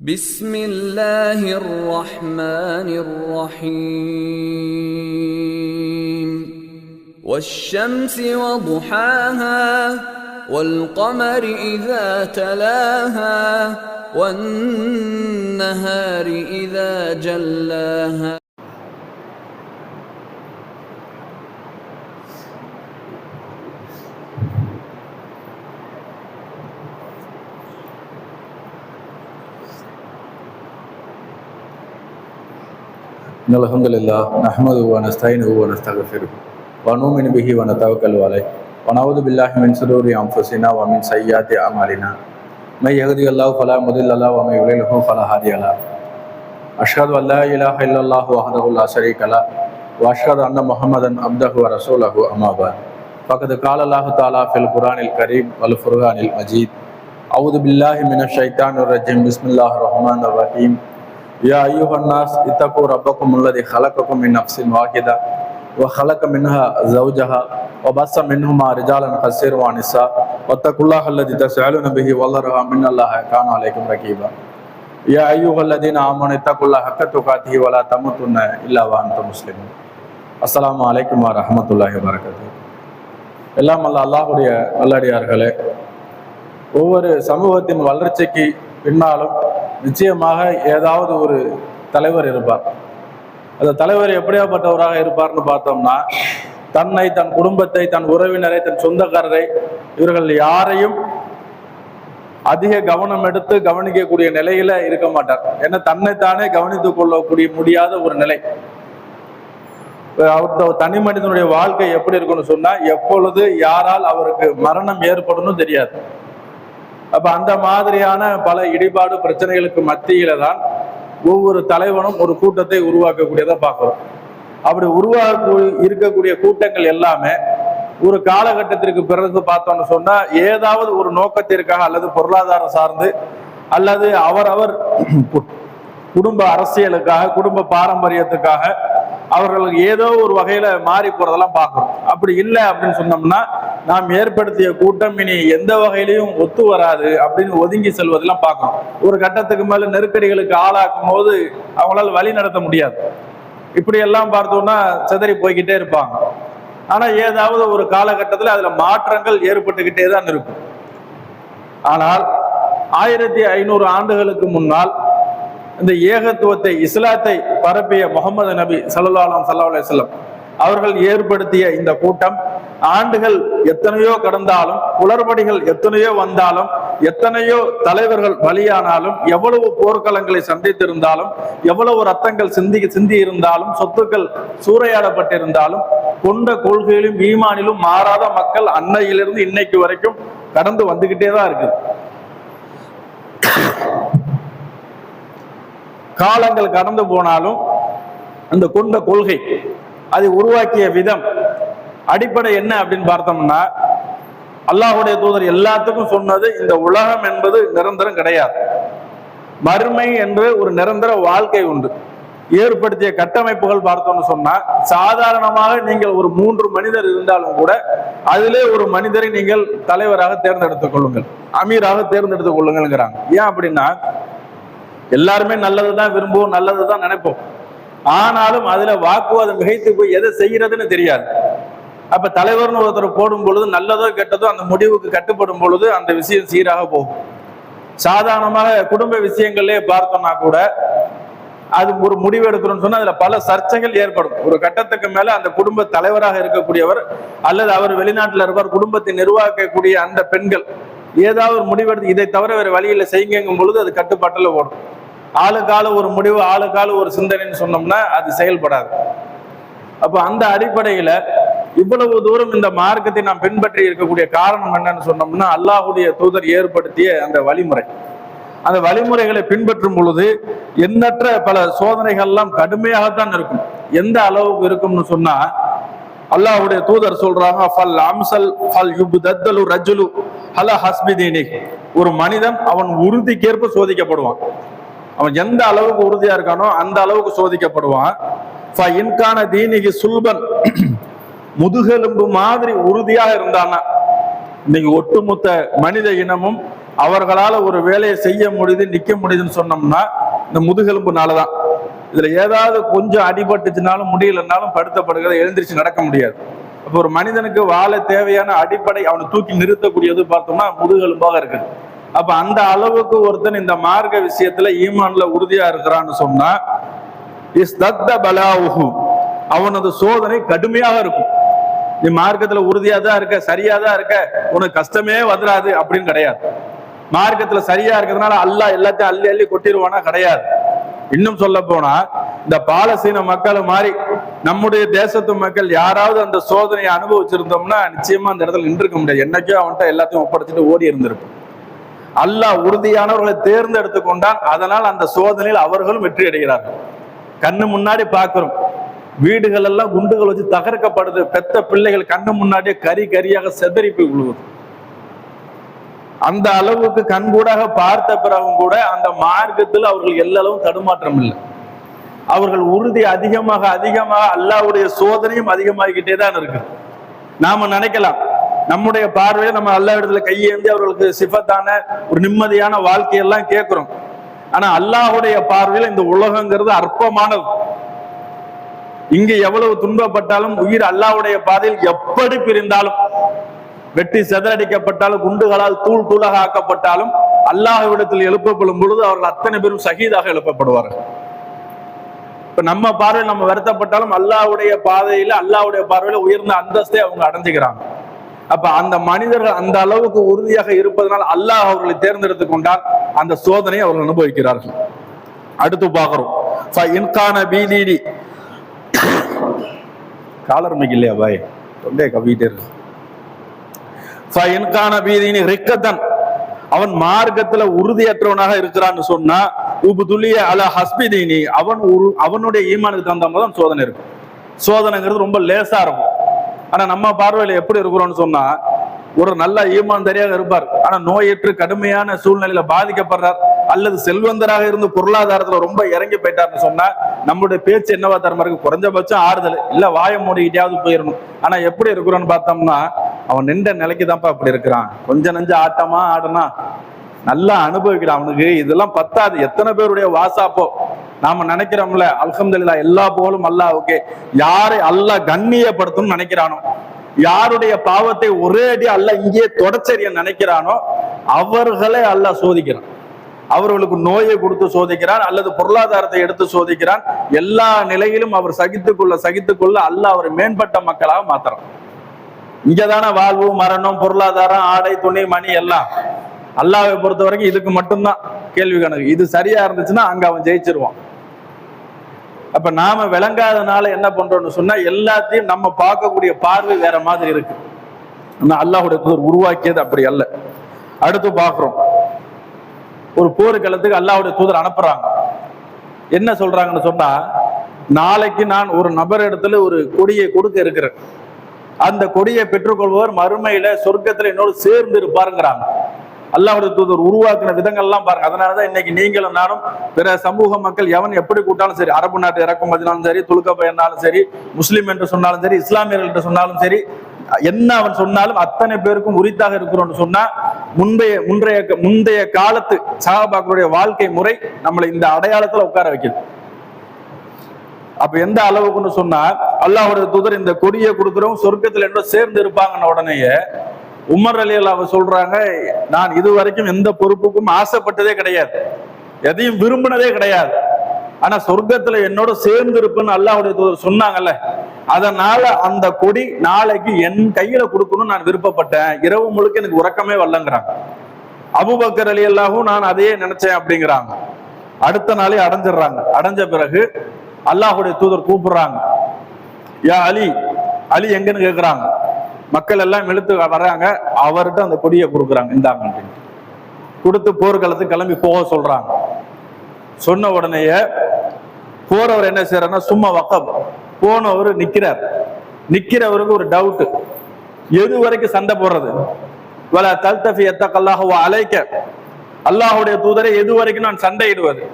بسم الله الرحمن الرحيم والشمس وضحاها والقمر إذا تلاها والنهار إذا جلاها إن الحمد لله نحمده ونستعينه ونستغفره ونؤمن به ونتوكل عليه ونعوذ بالله من شرور أنفسنا ومن سيئات أعمالنا من يهده الله فلا مضل له ومن يضلل فلا هادي له أشهد أن لا إله إلا الله وحده لا شريك له وأشهد أن محمدا عبده ورسوله أما بعد فقد قال الله تعالى في القرآن الكريم والفرقان المجيد أعوذ بالله من الشيطان الرجيم بسم الله الرحمن الرحيم يا أيها الناس اتقوا ربكم الذي خلقكم من نفس واحدة وخلق منها زوجها وبث منهما رجالا كثيرا ونساء واتقوا الله الذي تسألون به والأرحام إن الله كان عليكم رقيبا يا أيها الذين آمنوا اتقوا الله حق تقاته ولا تموتن إلا وأنتم مسلمون السلام عليكم ورحمة الله وبركاته எல்லாம் அல்ல அல்லாஹுடைய நல்லடியார்களே, ஒவ்வொரு சமூகத்தின் வளர்ச்சிக்கு பின்னாலும் நிச்சயமாக ஏதாவது ஒரு தலைவர் இருப்பார். அந்த தலைவர் எப்படியாப்பட்டவராக இருப்பார்னு பார்த்தோம்னா, தன்னை, தன் குடும்பத்தை, தன் உறவினரை, தன் சொந்தக்காரரை, இவர்கள் யாரையும் அதிக கவனம் எடுத்து கவனிக்கக்கூடிய நிலையில இருக்க மாட்டார். ஏன்னா தன்னைத்தானே கவனித்துக் கொள்ளக்கூடிய முடியாத ஒரு நிலை. அவருடைய தனி மனிதனுடைய வாழ்க்கை எப்படி இருக்குன்னு சொன்னா, எப்பொழுது யாரால் அவருக்கு மரணம் ஏற்படும் தெரியாது. அப்ப அந்த மாதிரியான பல இடிபாடு பிரச்சனைகளுக்கு மத்தியில தான் ஒவ்வொரு தலைவனும் ஒரு கூட்டத்தை உருவாக்கக்கூடியதை பார்க்கிறோம். அப்படி இருக்கக்கூடிய கூட்டங்கள் எல்லாமே ஒரு காலகட்டத்திற்கு பிறகு பார்த்தோம்னு சொன்னா, ஏதாவது ஒரு நோக்கத்திற்காக அல்லது பொருளாதாரம் சார்ந்து அல்லது அவரவர் குடும்ப அரசியலுக்காக, குடும்ப பாரம்பரியத்துக்காக அவர்களுக்கு ஏதோ ஒரு வகையில மாறி போறதெல்லாம் பார்க்கணும். அப்படி இல்லை அப்படின்னு சொன்னோம்னா, நாம் ஏற்படுத்திய கூட்டம் இனி எந்த வகையிலையும் ஒத்து வராது அப்படின்னு ஒதுங்கி செல்வதெல்லாம் பார்க்கணும். ஒரு கட்டத்துக்கு மேல நெருக்கடிகளுக்கு ஆளாக்கும் போது அவங்களால வழி நடத்த முடியாது. இப்படி எல்லாம் பார்த்தோம்னா சிதறி போய்கிட்டே இருப்பாங்க. ஆனா ஏதாவது ஒரு காலகட்டத்தில் அதுல மாற்றங்கள் ஏற்பட்டுக்கிட்டே தான் இருக்கும். ஆனால் 1500 ஆண்டுகளுக்கு முன்னால் இந்த ஏகத்துவத்தை, இஸ்லாத்தை பரப்பிய முகமது நபி ஸல்லல்லாஹு அலைஹி வஸல்லம் அவர்கள் ஏற்படுத்திய இந்த கூட்டம் ஆண்டுகள் எத்தனையோ கடந்தாலும், குளறுபடிகள் எத்தனையோ வந்தாலும், எத்தனையோ தலைவர்கள் பலியானாலும், எவ்வளவு போர்க்களங்களை சந்தித்திருந்தாலும், எவ்வளவு ரத்தங்கள் சிந்தி இருந்தாலும், சொத்துக்கள் சூறையாடப்பட்டிருந்தாலும், கொண்ட கொள்கையிலும் ஈமானிலும் மாறாத மக்கள் அன்னையிலிருந்து இன்னைக்கு வரைக்கும் கடந்து வந்துகிட்டே தான் இருக்கு. காலங்கள் கடந்து போனாலும் அந்த கொண்ட கொள்கை, அதை உருவாக்கிய விதம், அடிப்படை என்ன அப்படின்னு பார்த்தோம்னா, அல்லாஹ்வுடைய தூதர் எல்லாத்துக்கும் சொன்னது, இந்த உலகம் என்பது நிரந்தரம் கிடையாது. மறுமை என்று ஒரு நிரந்தர வாழ்க்கை உண்டு. ஏற்படுத்திய கட்டமைப்புகள் பார்த்தோம்னு சொன்னா, சாதாரணமாக நீங்கள் ஒரு 3 மனிதர் இருந்தாலும் கூட அதிலே ஒரு மனிதரை நீங்கள் தலைவராக தேர்ந்தெடுத்துக் கொள்ளுங்கள், அமீராக தேர்ந்தெடுத்துக் கொள்ளுங்கள்ங்கிறாங்க. ஏன் அப்படின்னா, எல்லாருமே நல்லதுதான் விரும்புவோம், நல்லதுதான் நினைப்போம். ஆனாலும் அதுல வாக்குவாதம் மிகைத்து போய் எதை செய்யறதுன்னு தெரியாது. அப்ப தலைவர்னு ஒருத்தர் போடும் பொழுது நல்லதோ கெட்டதோ அந்த முடிவுக்கு கட்டுப்படும் பொழுது அந்த விஷயம் சீராக போகும். சாதாரணமாக குடும்ப விஷயங்களே பார்த்தோம்னா கூட, அது ஒரு முடிவு எடுக்கணும்னு சொன்னா அதுல பல சர்ச்சைகள் ஏற்படும். ஒரு கட்டத்துக்கு மேல அந்த குடும்ப தலைவராக இருக்கக்கூடியவர் அல்லது அவர் வெளிநாட்டுல இருப்பார், குடும்பத்தை நிர்வகிக்கக்கூடிய அந்த பெண்கள் ஏதாவது ஒரு முடிவெடுத்து இதை தவிர வேற வழியில செய்யுங்கும் பொழுது அது கட்டுப்பாட்டுல ஓடும். ஆளுக்கால ஒரு முடிவு, ஆளுக்கால ஒரு சிந்தனைன்னு சொன்னோம்னா அது செயல்படாது. அப்ப அந்த அடிப்படையில இவ்வளவு தூரம் இந்த மார்க்கத்தை நாம் பின்பற்றி இருக்கக்கூடிய காரணம் என்னன்னு சொன்னோம்னா, அல்லாஹ்வுடைய தூதர் ஏற்படுத்திய அந்த வழிமுறை. அந்த வழிமுறைகளை பின்பற்றும் பொழுது எண்ணற்ற பல சோதனைகள் எல்லாம் கடுமையாகத்தான் இருக்கும். எந்த அளவுக்கு இருக்கும்னு சொன்னா, அல்லாஹ்வுடைய தூதர் சொல்றாங்க, ஒரு மனிதன் அவன் உறுதிக்கேற்ப சோதிக்கப்படுவான். அவன் எந்த அளவுக்கு உறுதியா இருக்கானோ அந்த அளவுக்கு சோதிக்கப்படுவான். முதுகெலும்பு மாதிரி உறுதியாக இருந்தானா, இன்னைக்கு ஒட்டுமொத்த மனித இனமும் அவர்களால் ஒரு வேலையை செய்ய முடியுது, நிக்க முடியுதுன்னு சொன்னோம்னா இந்த முதுகெலும்புனாலதான். இதுல ஏதாவது கொஞ்சம் அடிபட்டுச்சுனாலும் முடியலன்னாலும் படுத்த படுக்கிறத எழுந்திரிச்சு நடக்க முடியாது. அப்போ ஒரு மனிதனுக்கு வாழ தேவையான அடிப்படை அவனை தூக்கி நிறுத்தக்கூடியது பார்த்தோம்னா முதுகெலும்பாக இருக்குது. அப்ப அந்த அளவுக்கு ஒருத்தன் இந்த மார்க்க விஷயத்துல ஈமான்ல உறுதியா இருக்கிறான்னு சொன்னா அவனது சோதனை கடுமையாக இருக்கும். நீ மார்க்கத்துல உறுதியா தான் இருக்க, சரியா தான் இருக்க, உனக்கு கஷ்டமே வந்துடாது அப்படின்னு கிடையாது. மார்க்கத்துல சரியா இருக்கிறதுனால அல்லாஹ் எல்லாத்தையும் அள்ளி அள்ளி கொட்டிடுவானா? கிடையாது. இன்னும் சொல்ல போனா இந்த பாலஸ்தீன மக்கள் மாதிரி நம்முடைய தேசத்து மக்கள் யாராவது அந்த சோதனையை அனுபவிச்சிருந்தோம்னா நிச்சயமா அந்த இடத்துல நின்றுக்க முடியாது. என்னைக்கோ அவன்கிட்ட எல்லாத்தையும் ஒப்படைச்சிட்டு ஓடி இருந்திருக்கும். அல்லாஹ் உறுதியானவர்களை தேர்ந்தெடுத்து கொண்டான். அதனால் அந்த சோதனையில் அவர்களும் வெற்றி அடைகிறார்கள். கண்ணு முன்னாடி பார்க்கிறோம், வீடுகள் எல்லாம் குண்டுகள் வச்சு தகர்க்கப்படுது. பெத்த பிள்ளைகள் கண்ணு முன்னாடியே கரி கரியாக செதறி போய் விழுவுது. அந்த அளவுக்கு கண்கூடாக பார்த்த பிறகும் கூட அந்த மார்க்கத்தில் அவர்கள் எல்லாரும் தடுமாற்றம் இல்லை. அவர்கள் உறுதி அதிகமாக அதிகமாக அல்லாஹ்வுடைய சோதனையும் அதிகமாகிக்கிட்டே தான் இருக்கு. நாம நினைக்கலாம் நம்முடைய பார்வையில நம்ம அல்லாஹ் இடத்துல கையேந்தி அவர்களுக்கு சிஃபத்தான ஒரு நிம்மதியான வாழ்க்கையெல்லாம் கேட்கிறோம். ஆனா அல்லாஹ்வுடைய பார்வையில இந்த உலகங்கிறது அற்பமானது. இங்க எவ்வளவு துன்பப்பட்டாலும், உயிர் அல்லாஹ்வுடைய பாதையில் எப்படி பிரிந்தாலும், வெட்டி செதறடிக்கப்பட்டாலும், குண்டுகளால் தூள் தூளாக ஆக்கப்பட்டாலும், அல்லாஹ்விடத்தில் எழுப்பப்படும் பொழுது அவர்கள் அத்தனை பேரும் ஷஹீதாக எழுப்பப்படுவார்கள். இப்ப நம்ம பார்வையில் நம்ம வருத்தப்பட்டாலும் அல்லாஹ்வுடைய பாதையில அல்லாஹ்வுடைய பார்வையில உயர்ந்த அந்தஸ்தை அவங்க அடைஞ்சுக்கிறாங்க. அப்ப அந்த மனிதர்கள் அந்த அளவுக்கு உறுதியாக இருப்பதனால் அல்லாஹ் அவர்களை தேர்ந்தெடுத்து கொண்டால் அந்த சோதனையை அவர்கள் அனுபவிக்கிறார்கள். அடுத்து பார்க்கிறோம், காலர்மைக்கு இல்லையா பாய் தொண்டே கவிட்டே இருக்கு. அவன் மார்க்கத்துல உறுதியற்றவனாக இருக்கிறான்னு சொன்னா அவனுடைய ஈமானுக்கு தகுந்த மாதிரி சோதனை இருக்கும். சோதனைங்கிறது ரொம்ப லேசா இருக்கும். ஆனா நம்ம பார்வையில எப்படி இருக்கிறோம்னு சொன்னா, ஒரு நல்ல ஈமான் தெரியாக இருப்பார், ஆனா நோயற்று கடுமையான சூழ்நிலையில பாதிக்கப்படுறார், அல்லது செல்வந்தராக இருந்து பொருளாதாரத்துல ரொம்ப இறங்கி போயிட்டார்னு சொன்னா நம்மளுடைய பேச்சு என்னவா தரமா இருக்கு? குறைஞ்சபட்சம் ஆறுதல் இல்ல, வாய மூடிக்கிட்டேயாவது போயிடணும். ஆனா எப்படி இருக்கிறோன்னு பார்த்தோம்னா அவன் நின்ற நிலைக்கு தான்ப்பா அப்படி இருக்கிறான். கொஞ்சம் நெஞ்ச ஆட்டமா ஆடுனா நல்லா அனுபவிக்கிறான். அவனுக்கு இதெல்லாம் பத்தாது. எத்தனை பேருடைய வாசாப்போ நாம நினைக்கிறோம்ல, அல்ஹம்துலில்லாஹ் எல்லா புகழும் அல்லாஹ்வுக்கே. யாரை அல்லாஹ் கண்ணியப்படுத்தணும்னு நினைக்கிறானோ, யாருடைய பாவத்தை ஒரே அடி அல்லாஹ் இங்கேயே தொடச்செறிய நினைக்கிறானோ அவர்களை அல்லாஹ் சோதிக்கிறான். அவர்களுக்கு நோயை கொடுத்து சோதிக்கிறான், அல்லது பொருளாதாரத்தை எடுத்து சோதிக்கிறான். எல்லா நிலையிலும் அவர் சகித்துக்கொள்ள அல்லாஹ் அவரை மேம்பட்ட மக்களாக மாத்துறான். இங்கதான வாழ்வு, மரணம், பொருளாதாரம், ஆடை, துணி, மணி எல்லாம். அல்லாஹ்வை பொறுத்த வரைக்கும் இதுக்கு மட்டும்தான் கேள்வி கணக்கு. இது சரியா இருந்துச்சுன்னா அங்க அவன் ஜெயிச்சிருவான். அப்ப நாம விளங்காதனால என்ன பண்றோம்னு சொன்னா எல்லாத்தையும் நம்ம பார்க்கக்கூடிய பார்வை வேற மாதிரி இருக்கு. அல்லாஹ்வுடைய தூதர் உருவாக்கியது அப்படி அல்ல. அடுத்து பார்க்கிறோம், ஒரு போர்க்களத்துக்கு அல்லாஹ்வுடைய தூதர் அனுப்புறாங்க. என்ன சொல்றாங்கன்னு சொன்னா, நாளைக்கு நான் ஒரு நபர் இடத்துல ஒரு கொடியை கொடுக்க இருக்கிறேன், அந்த கொடியை பெற்றுக்கொள்பவர் மறுமையில சொர்க்கத்துல என்னோடு சேர்ந்து இருப்பாருங்கிறாங்க. அல்லாஹ்வுடைய தூதர் உருவாக்குன விதங்கள்லாம் பாருங்க. அதனாலதான் இன்னைக்கு நீங்களும் நானும் பிற சமூக மக்கள் எவன் எப்படி கூட்டாலும் சரி, அரபு நாட்டு இறக்குமதினாலும் சரி, துலுக்க பயனாலும் சரி, முஸ்லீம் என்று சொன்னாலும் சரி, இஸ்லாமியர்கள் என்று சொன்னாலும் சரி, என்ன அவன் சொன்னாலும் அத்தனை பேருக்கும் உரித்தாக இருக்கிறோம்னு சொன்னா முந்தைய காலத்து சஹாபாக்களுடைய வாழ்க்கை முறை நம்மளை இந்த அடையாளத்துல உட்கார வைக்குது. அப்ப எந்த அளவுக்குன்னு சொன்னா, அல்லாஹ்வுடைய தூதர் இந்த கொடியை கொடுக்கிறவங்க சொர்க்கத்துல என்ன சேர்ந்து இருப்பாங்கன்னு உடனேயே உமர் ரலியல்லாஹு அன்ஹு சொல்றாங்க, நான் இதுவரைக்கும் எந்த பொறுப்புக்கும் ஆசைப்பட்டதே கிடையாது, எதையும் விரும்பினதே கிடையாது. ஆனா சொர்க்கத்துல என்னோட சேர்ந்து இருப்புன்னு அல்லாஹ்வுடைய தூதர் சொன்னாங்கல்ல, அதனால அந்த கொடி நாளைக்கு என் கையில கொடுக்கணும்னு நான் விருப்பப்பட்டேன். இரவு முழுக்க எனக்கு உறக்கமே வரலங்கிறாங்க. அபூபக்கர் ரலியல்லாஹு நான் அதையே நினைச்சேன் அப்படிங்கிறாங்க. அடுத்த நாளே அடைஞ்சிடுறாங்க. அடைஞ்ச பிறகு அல்லாஹ்வுடைய தூதர் கூப்பிடுறாங்க, யா அலி, அலி எங்கன்னு கேட்கிறாங்க. மக்கள் எல்லாம் இழுத்து வர்றாங்க, அவர்கிட்ட அந்த கொடியை கொடுக்குறாங்க, இந்தாங்க கொடுத்து போர்க்களத்துக்கு கிளம்பி போக சொல்றாங்க. சொன்ன உடனேயே போறவர் என்ன செய்யறாருன்னா, சும்மா வக்கம் போனவர் நிக்கிறார். நிக்கிறவருக்கு ஒரு டவுட், எது வரைக்கும் சண்டை போடுறது? வல தல்தஃபி யத்தகல்லாஹு அலைக்க, அல்லாஹ்வுடைய தூதரை எது வரைக்கும் நான் சண்டையிடுவது?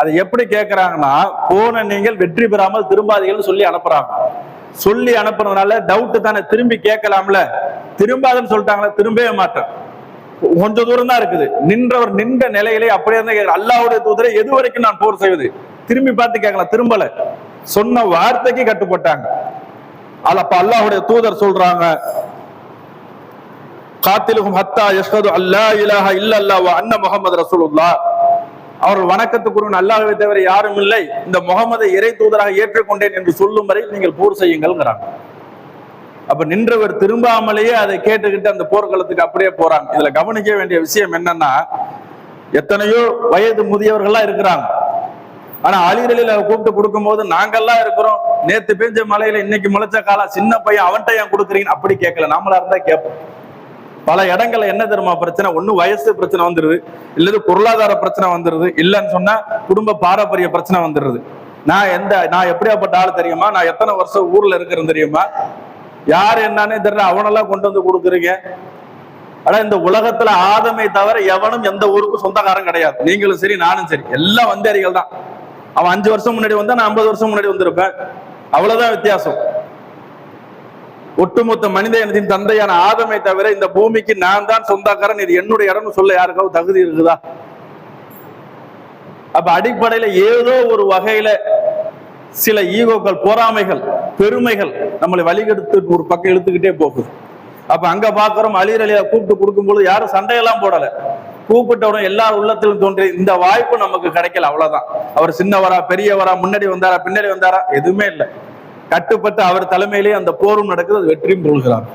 அதை எப்படி கேட்கிறாங்கன்னா, போன நீங்கள் வெற்றி பெறாமல் திரும்பாதீங்கன்னு சொல்லி அனுப்புறாங்க. சொல்லி அனுப்புறதுனால டவுட் தானே, திரும்பி கேட்கலாம்ல. திரும்பாதுன்னு சொல்லிட்டாங்களா, திரும்பவே மாட்டேன். கொஞ்ச தூரம் தான் இருக்குது. நின்றவர் நின்ற நிலையிலே அப்படியே தான் கேட்கிறார், அல்லாஹ்வுடைய தூதரை எது வரைக்கும் நான் போர் செய்வது? திரும்பி பார்த்து கேட்கலாம், திரும்பல, சொன்ன வார்த்தைக்கு கட்டுப்பட்டாங்க. அப்ப அல்லாஹ்வுடைய தூதர் சொல்றாங்க, காத்திலுகும் ஹத்தா யஷ்ஹது அல்லா இலாஹ இல்லல்லாஹ் வ அன்ன முஹம்மது ரசூலுல்லாஹ். அவர்கள் வணக்கத்துக்குரிய அல்லாஹ்வை தவிர யாரும் இல்லை, இந்த முகமதை இறை தூதராக ஏற்றுக்கொண்டேன் என்று சொல்லும் வரை நீங்கள் போர் செய்யுங்கள்ங்கிறாங்க. அப்ப நின்றவர் திரும்பாமலேயே அதை கேட்டுக்கிட்டு அந்த போர்க்களத்துக்கு அப்படியே போறாங்க. இதுல கவனிக்க வேண்டிய விஷயம் என்னன்னா, எத்தனையோ வயது முதியவர்கள்லாம் இருக்கிறாங்க. ஆனா அலி ரலியல்லாஹு கூப்பிட்டு கொடுக்கும் போது, நாங்கெல்லாம் இருக்கிறோம், நேத்து பெஞ்ச மலையில இன்னைக்கு முளைச்ச காலா, சின்ன பையன் அவன்கிட்ட ஏன் கொடுக்குறீங்க அப்படி கேட்கல. நாமளா இருந்தா கேட்போம். பல இடங்கள்ல என்ன தெரியுமா பிரச்சனை? ஒண்ணு வயசு பிரச்சனை வந்துருது, இல்லது பொருளாதார பிரச்சனை வந்துருது, இல்லைன்னு சொன்னா குடும்ப பாரம்பரிய பிரச்சனை வந்துருது. நான் எப்படியாப்பட்ட ஆள் தெரியுமா, நான் எத்தனை வருஷம் ஊர்ல இருக்கிறேன் தெரியுமா, யார் என்னன்னே தெரியல, அவனெல்லாம் கொண்டு வந்து கொடுக்குறீங்க. ஆனா இந்த உலகத்துல ஆதமை தவிர எவனும் எந்த ஊருக்கும் சொந்தக்காரன் கிடையாது. நீங்களும் சரி நானும் சரி, எல்லாம் வந்தேரிகள் தான். அவன் 5 வருஷம் முன்னாடி வந்தா நான் 50 வருஷம் முன்னாடி வந்திருப்பேன், அவ்வளவுதான் வித்தியாசம். ஒட்டுமொத்த மனித இனத்தின் தந்தையான ஆதமை தவிர இந்த பூமிக்கு நான் தான் சொந்தக்காரன், இது என்னுடைய இடம்னு சொல்ல யாருக்காவது தகுதி இருக்குதா? அப்ப அடிப்படையில ஏதோ ஒரு வகையில சில ஈகோக்கள், பொறாமைகள், பெருமைகள் நம்மளை வழிகெடுத்து ஒரு பக்கம் இழுத்துக்கிட்டே போகுது. அப்ப அங்க பாக்குறோம், அலி ரலியல்லாஹு கூப்பிட்டு கொடுக்கும்போது யாரும் சண்டையெல்லாம் போடல. கூப்பிட்டவுடன் எல்லார் உள்ளத்திலும் தோன்றி இந்த வாய்ப்பு நமக்கு கிடைக்கல, அவ்வளவுதான். அவர் சின்னவரா பெரியவரா, முன்னாடி வந்தாரா பின்னாடி வந்தாரா, எதுவுமே இல்லை. கட்டுப்பட்டு அவர் தலைமையிலேயே அந்த போரும் நடக்குது, அது வெற்றியும் கொள்கிறார்.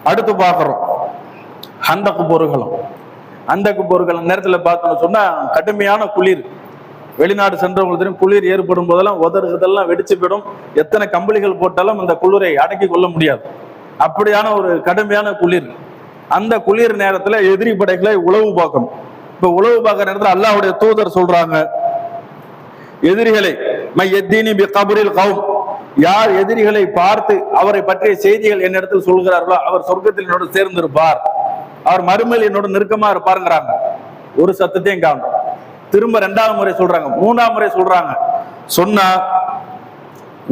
அடுத்து பாக்குறோம் ஹந்தக் போர்களும். ஹந்தக் போர்கள் நேரத்துல பார்த்தோம்னு சொன்னா கடுமையான குளிர். வெளிநாடு சென்றவங்களுக்கு குளிர் ஏற்படும் போதெல்லாம் உதறுதெல்லாம் வெடிச்சு போயிடும். எத்தனை கம்பளிகள் போட்டாலும் அந்த குளிரை அடக்கி கொள்ள முடியாது. அப்படியான ஒரு கடுமையான குளிர். அந்த குளிர் நேரத்துல எதிரி படைகளை உளவு பார்க்கணும். இப்ப உளவு பார்க்கிற நேரத்துல அல்லாஹ்வுடைய தூதர் சொல்றாங்க, எதிரிகளை யார் எதிரிகளை பார்த்து அவரை பற்றிய செய்திகள் என்னிடத்தில் சொல்கிறார்களோ அவர் சொர்க்கத்தில் என்னோடு சேர்ந்திருப்பார், அவர் மறுமையில் என்னோட நெருக்கமா இருப்பாருங்கிறாங்க. ஒரு சத்தத்தையும் காணும். திரும்ப 2வது முறை சொல்றாங்க, 3ஆம் முறை சொல்றாங்க. சொன்னா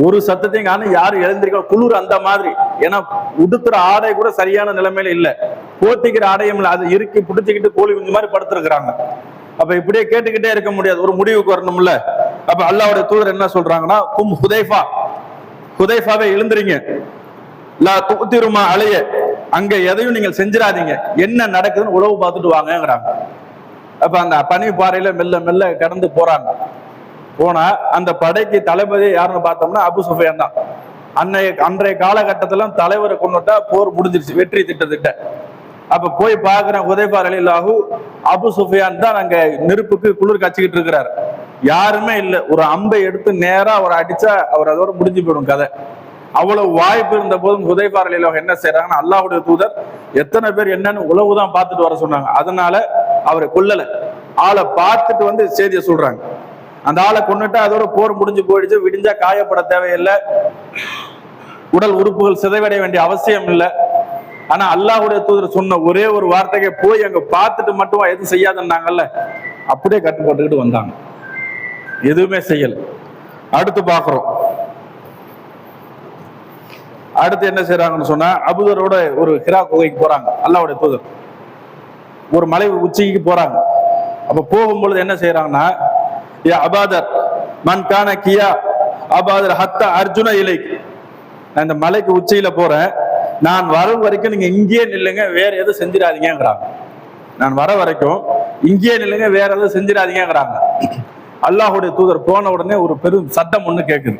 ஒரு சத்தத்தையும் காணும். யாரும் எழுந்திருக்க குளிர் அந்த மாதிரி. ஏன்னா உடுத்துற ஆடை கூட சரியான நிலைமையில இல்ல, போத்திக்கிற ஆடையும் இல்லை, அது இறுக்கி பிடிச்சிக்கிட்டு கோழி குஞ்சு மாதிரி படுத்திருக்கிறாங்க. அப்ப இப்படியே கேட்டுக்கிட்டே இருக்க முடியாது, ஒரு முடிவுக்கு வரணும்ல. அப்ப அல்லாஹ்வுடைய தூதர் என்ன சொல்றாங்கன்னா, கும் ஹுதைஃபா, ஹுதைஃபாவே எழுந்திரீங்க, லா துத்திருமா அலைய, அங்க எதையும் நீங்கள் செஞ்சிடாதீங்க, என்ன நடக்குதுன்னு உளவு பார்த்துட்டு வாங்கங்கிறாங்க. அப்ப அந்த பனி பாறையில மெல்ல மெல்ல கடந்து போறாங்க. போனா அந்த படைக்கு தளபதி யாருன்னு பார்த்தோம்னா அபு சுஃபியான் தான். அன்றைய காலகட்டத்தில தலைவரை கொண்டுட்டா போர் முடிஞ்சிருச்சு, வெற்றி திட்ட. அப்ப போய் பாக்குறேன், ஹுதைஃபா ரலியல்லாஹு அபு சுஃபியான் தான் அங்க நெருப்புக்கு குளிர் காய்ச்சிக்கிட்டு இருக்கிறாரு. யாருமே இல்லை. ஒரு அம்பை எடுத்து நேரா அவர் அடிச்சா அவர் அதோட முடிஞ்சு போயிடும் கதை. அவ்வளவு வாய்ப்பு இருந்த போதும் ஹுதைஃபா ரலியல்லாஹு என்ன செய்யறாங்கன்னா, அல்லாஹ்வுடைய தூதர் எத்தனை பேர் என்னன்னு உளவுதான் பார்த்துட்டு வர சொன்னாங்க. அதனால அவரை கொல்லல, ஆளை பார்த்துட்டு வந்து செய்தியை சொல்றாங்க. அந்த ஆளை கொண்டுட்டா அதோட போர் முடிஞ்சு போயிடுச்சு. விடிஞ்சா காயப்பட தேவையில்லை, உடல் உறுப்புகள் சிதைவடைய வேண்டிய அவசியம் இல்லை. ஆனா அல்லாஹ்வுடைய தூதர் சொன்ன ஒரே ஒரு வார்த்தைக்கு போய் அங்க பார்த்துட்டு மட்டும் எதுவும் செய்யாதுன்னாங்கல்ல, அப்படியே கட்டுப்பட்டுக்கிட்டு வந்தாங்க, எதுவுமே செய்யல. அடுத்து பாக்குறோம், அடுத்து என்ன செய்யறாங்கன்னு சொன்னா, அபூதரோட ஒரு ஹிரா குகைக்கு போறாங்க. அல்லாஹ்வுடைய தூதர் ஒரு மலை உச்சிக்கு போறாங்க. அப்ப போகும்பொழுது என்ன செய்யறாங்கன்னா, யா அபாதர் மன் கான கியா அபாதர் ஹத்தா அர்ஜுன இலைக்கு, நான் இந்த மலைக்கு உச்சியில போறேன், நான் வர வரைக்கும் நீங்க இங்கேயே நில்லுங்க, வேற எதுவும் செஞ்சிடாதீங்கிறாங்க. நான் வர வரைக்கும் இங்கேயே நில்லுங்க, வேற எதுவும் செஞ்சிடாதீங்கிறாங்க. அல்லாஹ்வுடைய தூதர் போன உடனே ஒரு பெரும் சத்தம் ஒண்ணு கேட்குது.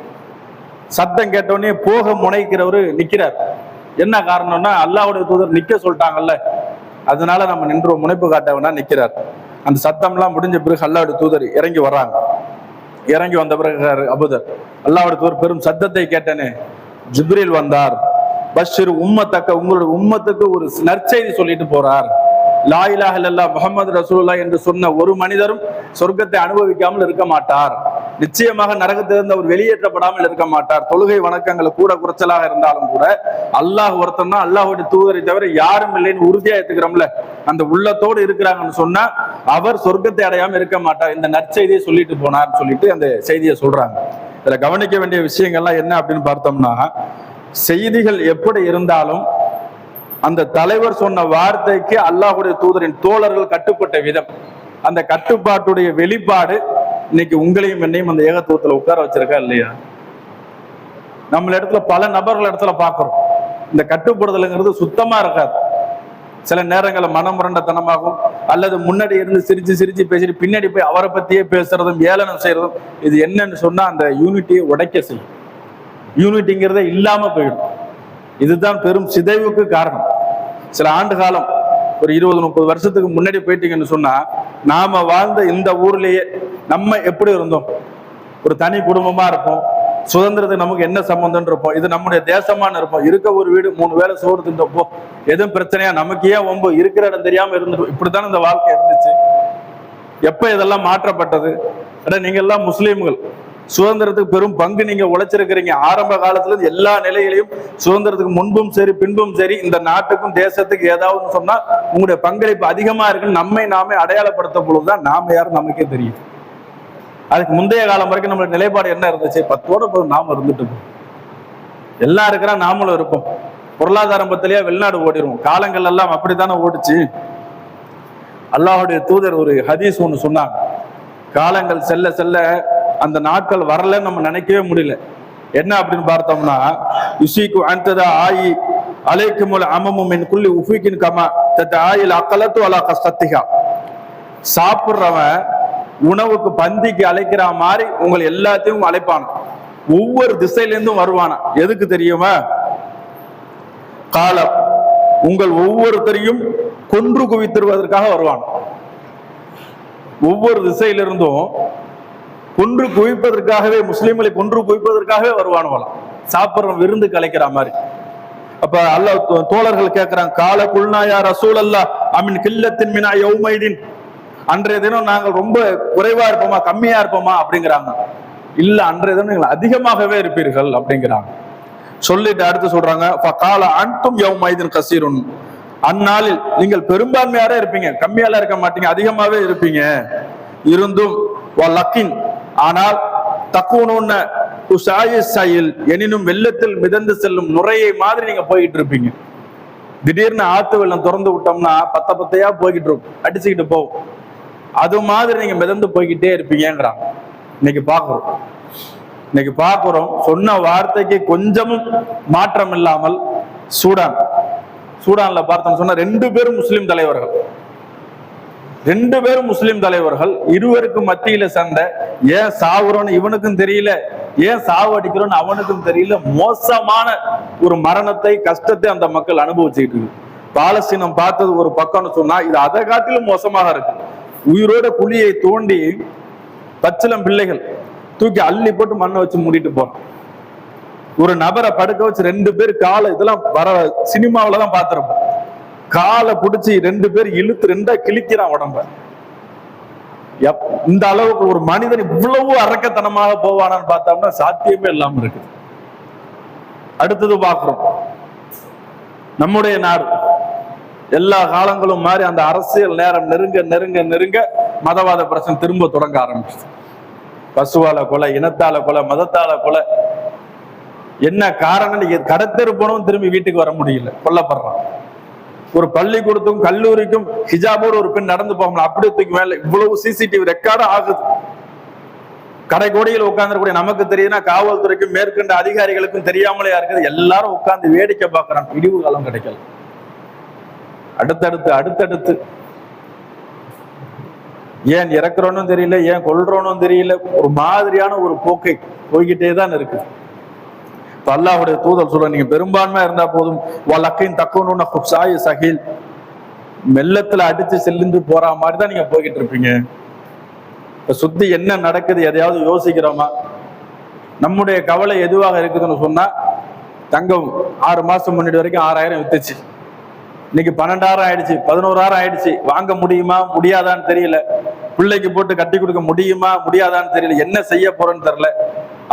சத்தம் கேட்டோடனே போக முனைக்கிறவரு நிக்கிறார். என்ன காரணம்னா, அல்லாஹ்வுடைய தூதர் நிக்க சொல்லிட்டாங்கல்ல, அதனால நம்ம நின்று முனைப்பு காட்ட வேணா நிக்கிறார். அந்த சத்தம்லாம் முடிஞ்ச பிறகு அல்லாஹ்வுடைய தூதர் இறங்கி வர்றாங்க. இறங்கி வந்த பிறகு அபூதர், அல்லாஹ்வுடைய தூதர் பெரும் சத்தத்தை கேட்டனே, ஜிப்ரீல் வந்தார், பஷிர் உம்மத்தக்க, உங்களுடைய உம்மத்துக்கு ஒரு நற்செய்தி சொல்லிட்டு போறார், லா இலாஹ இல்லல்லாஹ் முஹம்மது ரசூலுல்லாஹ் என்று சொன்ன ஒரு மனிதரும் சொர்க்கத்தை அனுபவிக்காமல் இருக்க மாட்டார், நிச்சயமாக நரகத்திலிருந்து அவர் வெளியேற்றப்படாமல் இருக்க மாட்டார். தொழுகை வணக்கங்களை கூட குறைச்சலாக இருந்தாலும் கூட அல்லாஹ் ஒருத்தன்னா அல்லாஹ்வுடைய தூதரை தவிர யாரும் இல்லைன்னு உறுதியா எடுத்துக்கிறோம்ல, அந்த உள்ளத்தோடு இருக்கிறாங்கன்னு சொன்னா அவர் சொர்க்கத்தை அடையாம இருக்க மாட்டார், இந்த நற்செய்தியை சொல்லிட்டு போனார்னு சொல்லிட்டு அந்த செய்தியை சொல்றாங்க. இதுல கவனிக்க வேண்டிய விஷயங்கள்லாம் என்ன அப்படின்னு பார்த்தோம்னா, செய்திகள் எப்படி இருந்தாலும் அந்த தலைவர் சொன்ன வார்த்தைக்கு அல்லாஹ்வுடைய தூதரின் தோழர்கள் கட்டுப்பட்ட விதம், அந்த கட்டுப்பாட்டுடைய வெளிப்பாடு இன்னைக்கு உங்களையும் என்னையும் அந்த ஏகத்துவத்துல உட்கார வச்சிருக்கா இல்லையா? நம்மள இடத்துல பல நபர்கள் இடத்துல பாக்குறோம், இந்த கட்டுப்படுதலுங்கிறது சுத்தமா இருக்காது. சில நேரங்களில் மனமுரண்டத்தனமாகும், அல்லது முன்னாடி இருந்து சிரிச்சு சிரிச்சு பேசிட்டு பின்னாடி போய் அவரை பத்தியே பேசுறதும் ஏளனம் செய்யறதும். இது என்னன்னு சொன்னா அந்த யூனிட்டியை உடைக்க செய்யும், யூனிட்டிங்கிறதே இல்லாம போயிடும். இதுதான் பெரும் சிதைவுக்கு காரணம். சில ஆண்டு காலம், ஒரு 20-30 வருஷத்துக்கு முன்னாடி போயிட்டீங்கன்னு சொன்னா, நாம வாழ்ந்த இந்த ஊர்லயே நம்ம எப்படி இருந்தோம்? ஒரு தனி குடும்பமா இருப்போம், சுதந்திரத்துக்கு நமக்கு என்ன சம்பந்தம் இருப்போம், இது நம்முடைய தேசமான இருப்போம், இருக்க ஒரு வீடு 3 வேளை சோறு தின்றப்போ எதுவும் பிரச்சனையா, நமக்கு ஏன் ஒம்பு, இருக்கிற இடம் தெரியாம இருந்துட்டு இப்படித்தானே இந்த வாழ்க்கை இருந்துச்சு. எப்ப இதெல்லாம் மாற்றப்பட்டது? நீங்க எல்லாம் முஸ்லீம்கள், சுதந்திரத்துக்கு பெரும் பங்கு நீங்க உழைச்சிருக்கிறீங்க. ஆரம்ப காலத்துல இருந்து எல்லா நிலையிலையும் சுதந்திரத்துக்கு முன்பும் சரி பின்பும் சரி இந்த நாட்டுக்கும் தேசத்துக்கு ஏதாவது சொன்னா உங்களுடைய பங்களிப்பு அதிகமா இருக்குன்னு நம்மை நாமே அடையாளப்படுத்த பொழுதுதான் நாம யாரும் நமக்கே தெரியும். அதுக்கு முந்தைய காலம் வரைக்கும் நம்மளுடைய நிலைப்பாடு என்ன இருந்துச்சு? 10ஓட போதும் நாம இருந்துட்டு எல்லாம் இருக்கிறா, நாமளும் இருப்போம். பொருளாதாரம் பத்திலேயே வெளிநாடு ஓடிடுவோம். காலங்கள் எல்லாம் அப்படித்தானே ஓடிச்சு. அல்லாஹ்வுடைய தூதர் ஒரு ஹதீஸ் ஒண்ணு சொன்னாங்க, காலங்கள் செல்ல செல்ல அந்த நாட்கள் வரலன்னு நம்ம நினைக்கவே முடியல. என்ன அப்படின்னு பார்த்தோம்னா, யுசிக்கு அன்ததா ஆயி அலைக்குமுல் அமமும் மின் குல்லி உஃபிகின் கமா தத் ஆயில் அக்கலத்து அலா கஸ்தத்திகா. சாப்பிட்றவன் உணவுக்கு பந்திக்கு அழைக்கிற மாதிரி உங்களை எல்லாத்தையும் அழைப்பான, ஒவ்வொரு திசையிலிருந்தும் வருவானா. எதுக்கு தெரியுமா? காலம் உங்கள் ஒவ்வொருத்தரையும் கொன்று குவித்திருவதற்காக வருவான். ஒவ்வொரு திசையிலிருந்தும் கொன்று குவிப்பதற்காகவே, முஸ்லிம்களை கொன்று குவிப்பதற்காகவே வருவானுவலாம், சாப்பிட்றவன் விருந்து கலைக்கிற மாதிரி. அப்ப அல்லாஹ் தோழர்கள் கேட்கிறாங்க, கால குல்நாயா ரசூல் அல்லா அமின் கில்லத்தின் மினா யௌமைதீன், அன்றைய தினம் நாங்கள் ரொம்ப குறைவா இருப்போமா கம்மியா இருப்போமா அப்படிங்கிறாங்க. இல்ல, அன்றைய தினம் நீங்கள் அதிகமாகவே இருப்பீர்கள் அப்படிங்கிறாங்க. சொல்லிட்டு அடுத்து சொல்றாங்க, ஃபகால அன்தும் யௌமைதின் கஸீருன், அந்நாளில் நீங்கள் பெரும்பான்மையாரே இருப்பீங்க, கம்மியால இருக்க மாட்டீங்க, அதிகமாவே இருப்பீங்க. இருந்தும் வலக்கின், ஆனால் தக்கூனுன்ன உசாயில், எனினும் வெள்ளத்தில் மிதந்து செல்லும் நுரையை மாதிரி நீங்க போய்கிட்டு இருப்பீங்க. திடீர்னு ஆத்து வெள்ளம் திறந்து விட்டோம்னா பத்த பத்தையா போய்கிட்டு இருக்கும், அடிச்சுக்கிட்டு போகும். அது மாதிரி நீங்க மிதந்து போய்கிட்டே இருப்பீங்கிறாங்க. இன்னைக்கு பார்க்கிறோம் சொன்ன வார்த்தைக்கு கொஞ்சமும் மாற்றம் இல்லாமல் சூடான்ல பார்த்தோம்னு சொன்னா 2 பேரும் முஸ்லிம் தலைவர்கள், 2 பேரும் முஸ்லிம் தலைவர்கள், இருவருக்கும் மத்தியில சண்டை. ஏன் சாவுறோன்னு இவனுக்கும் தெரியல, ஏன் சாவு அடிக்கிறோன்னு அவனுக்கும் தெரியல. மோசமான ஒரு மரணத்தை, கஷ்டத்தை அந்த மக்கள் அனுபவிச்சுக்கிட்டு இருக்கு. பாலஸ்தீனம் பார்த்தது ஒரு பக்கம்னு சொன்னா, இது அதை காட்டிலும் மோசமாக இருக்கு. உயிரோட குழியை தோண்டி பச்சிலம் பிள்ளைகள் தூக்கி அள்ளி போட்டு மண்ணை வச்சு மூடிட்டு போறான். ஒரு நபரை படுக்க வச்சு 2 பேர் காலை, இதெல்லாம் வர சினிமாவில தான் பார்த்திருப்போம், காலை பிடிச்சி 2 பேர் இழுத்து 2ஆ கிழிக்கிறான் உடம்ப. இந்த அளவுக்கு ஒரு மனிதன் இவ்வளவு அரக்கத்தனமாக போவானான்னு பார்த்தோம்னா சாத்தியமே இல்லாம இருக்கு. அடுத்தது பார்க்கிறோம், நம்முடைய நாடு எல்லா காலங்களும் மாதிரி அந்த அரசியல் நேரம் நெருங்க நெருங்க நெருங்க மதவாத பிரச்சனை திரும்ப தொடங்க ஆரம்பிச்சு. பசுவால கொலை, இனத்தால கொலை, மதத்தால கொலை. என்ன காரணம்? கடத்தெரு போனவும் திரும்பி வீட்டுக்கு வர முடியல, கொல்லப்படுறான். ஒரு பள்ளிக்கூடத்துக்கும் கல்லூரிக்கும் ஹிஜாபோடு ஒரு பெண் நடந்து போகணும், அப்படியே தூக்கி மேல இவ்வளவு சிசிடிவி ரெக்கார்டும் ஆகுது. கடைக்கோடியில் உட்கார்ந்துக்கூடிய நமக்கு தெரியுதுன்னா காவல்துறைக்கும் மேற்கண்ட அதிகாரிகளுக்கும் தெரியாமலே இருக்குது. எல்லாரும் உட்கார்ந்து வேடிக்கை பார்க்கறாங்க. விடிவு காலம் கிடைக்கல. அடுத்தடுத்து ஏன் இறக்குறோன்னு தெரியல, ஏன் கொல்றோன்னு தெரியல, ஒரு மாதிரியான ஒரு போக்கை போய்கிட்டே தான் இருக்கு. அல்லாஹ்வுடைய தூதர் சொல்ற, நீங்க பெரும்பான்மையா இருந்தா போதும், வலக்கின் தக்கணும்னு சாய் சகில், மெல்லத்துல அடிச்சு செல்லுந்து போற மாதிரி தான் நீங்க போய்கிட்டு இருப்பீங்க. சுத்தி என்ன நடக்குது எதையாவது யோசிக்கிறோமா? நம்முடைய கவலை எதுவாக இருக்குதுன்னு சொன்னா, தங்கம் 6 மாசம் முன்னாடி வரைக்கும் 6000 வித்துச்சு, இன்னைக்கு 12,000 ஆயிடுச்சு, 11,000 ஆயிடுச்சு. வாங்க முடியுமா முடியாதான்னு தெரியல. பிள்ளைக்கு போட்டு கட்டி கொடுக்க முடியுமா முடியாதான்னு தெரியல. என்ன செய்ய போறேன்னு தெரியல.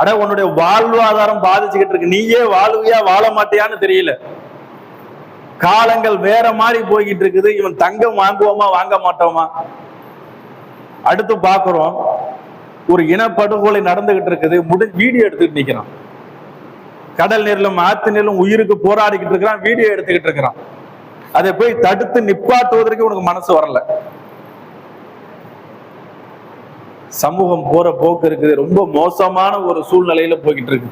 அட, உன்னுடைய வாழ்வாதாரம் பாதிச்சுக்கிட்டு இருக்கு, நீயே வாழ்வியா வாழ மாட்டியான்னு தெரியல. காலங்கள் வேற மாதிரி போய்கிட்டு இருக்குது. இவன் தங்கம் வாங்குவோமா வாங்க மாட்டோமா? அடுத்து பாக்குறோம், ஒரு இனப்படுகொலை நடந்துகிட்டு இருக்குது, வீடியோ எடுத்துக்கிட்டு நிக்கிறான். கடல் நீரிலும் ஆத்து நீரிலும் உயிருக்கு போராடிக்கிட்டு இருக்கிறான், வீடியோ எடுத்துக்கிட்டு இருக்கிறான். அதை போய் தடுத்து நிப்பாட்டுவதற்கு உனக்கு மனசு வரல. சமூகம் போற போக்கு இருக்குது, ரொம்ப மோசமான ஒரு சூழ்நிலையில போய்கிட்டு இருக்கு.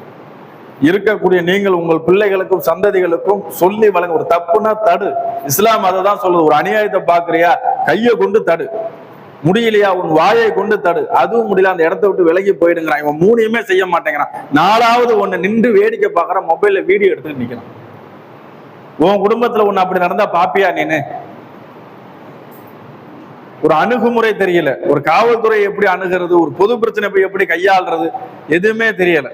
இருக்கக்கூடிய நீங்கள் உங்கள் பிள்ளைகளுக்கும் சந்ததிகளுக்கும் சொல்லி வழங்க, ஒரு தப்புனா தடு. இஸ்லாம் அதை தான் சொல்லுது. ஒரு அநியாயத்தை பாக்குறியா, கையை கொண்டு தடு. முடியலையா, உன் வாயை கொண்டு தடு. அதுவும் முடியல, அந்த இடத்த விட்டு விலகி போயிடுங்கிறான். இவன் மூணையுமே செய்ய மாட்டேங்கிறான். நாலாவது ஒண்ணு நின்று வேடிக்கை பார்க்கற, மொபைல்ல வீடியோ எடுத்துட்டு நிக்கிறான். உன் குடும்பத்துல ஒண்ணு அப்படி நடந்தா பாப்பியா நீனு? ஒரு அணுகுமுறை தெரியல. ஒரு காவல்துறை எப்படி அணுகிறது, ஒரு பொது பிரச்சனை போய் எப்படி கையாளுறது, எதுவுமே தெரியல.